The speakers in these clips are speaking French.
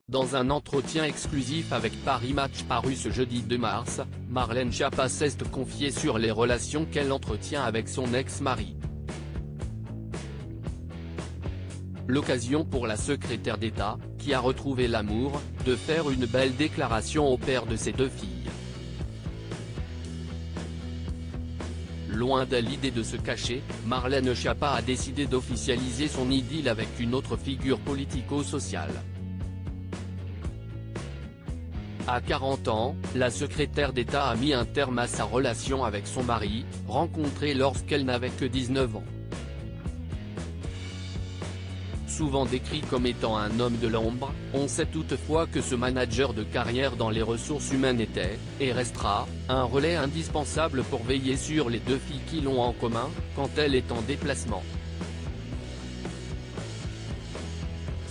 Dans un entretien exclusif avec Paris Match paru ce jeudi 2 mars, Marlène Schiappa s'est confiée sur les relations qu'elle entretient avec son ex-mari. L'occasion pour la secrétaire d'État, qui a retrouvé l'amour, de faire une belle déclaration au père de ses deux filles. Loin de l'idée de se cacher, Marlène Schiappa a décidé d'officialiser son idylle avec une autre figure politico-sociale. À 40 ans, la secrétaire d'État a mis un terme à sa relation avec son mari, rencontré lorsqu'elle n'avait que 19 ans. Souvent décrit comme étant un homme de l'ombre, on sait toutefois que ce manager de carrière dans les ressources humaines était, et restera, un relais indispensable pour veiller sur les deux filles qui l'ont en commun, quand elle est en déplacement.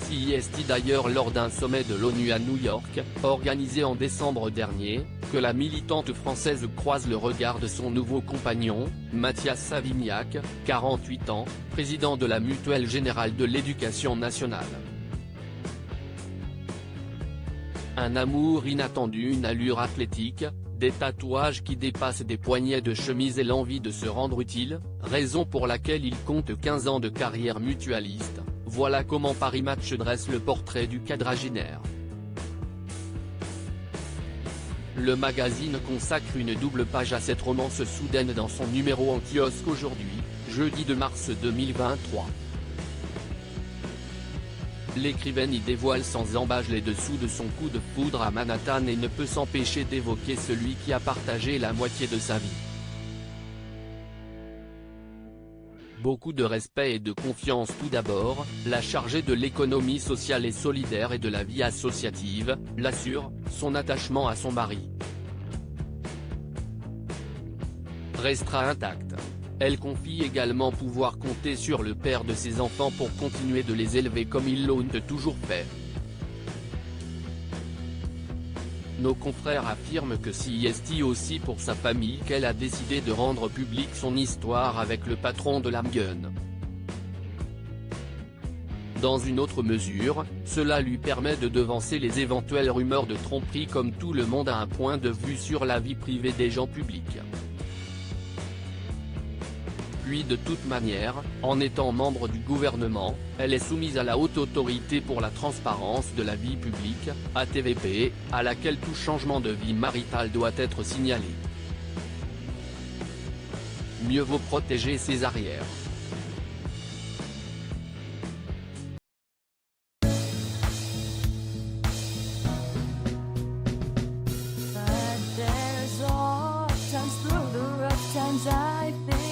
C'est d'ailleurs lors d'un sommet de l'ONU à New York, organisé en décembre dernier, que la militante française croise le regard de son nouveau compagnon, Mathias Savignac, 48 ans, président de la Mutuelle Générale de l'Éducation nationale. Un amour inattendu, une allure athlétique, des tatouages qui dépassent des poignets de chemise et l'envie de se rendre utile, raison pour laquelle il compte 15 ans de carrière mutualiste. Voilà comment Paris Match dresse le portrait du quadragénaire. Le magazine consacre une double page à cette romance soudaine dans son numéro en kiosque aujourd'hui, jeudi 2 mars 2023. L'écrivaine y dévoile sans embâche les dessous de son coup de foudre à Manhattan et ne peut s'empêcher d'évoquer celui qui a partagé la moitié de sa vie. Beaucoup de respect et de confiance tout d'abord, la chargée de l'économie sociale et solidaire et de la vie associative, l'assure, son attachement à son mari restera intact. Elle confie également pouvoir compter sur le père de ses enfants pour continuer de les élever comme ils l'ont toujours fait. Nos confrères affirment que c'est aussi pour sa famille qu'elle a décidé de rendre publique son histoire avec le patron de l'Amgen. Dans une autre mesure, cela lui permet de devancer les éventuelles rumeurs de tromperie comme tout le monde a un point de vue sur la vie privée des gens publics. Puis de toute manière, en étant membre du gouvernement, elle est soumise à la Haute Autorité pour la transparence de la vie publique, HATVP, à laquelle tout changement de vie maritale doit être signalé. Mieux vaut protéger ses arrières. But there's all times through the rough times I think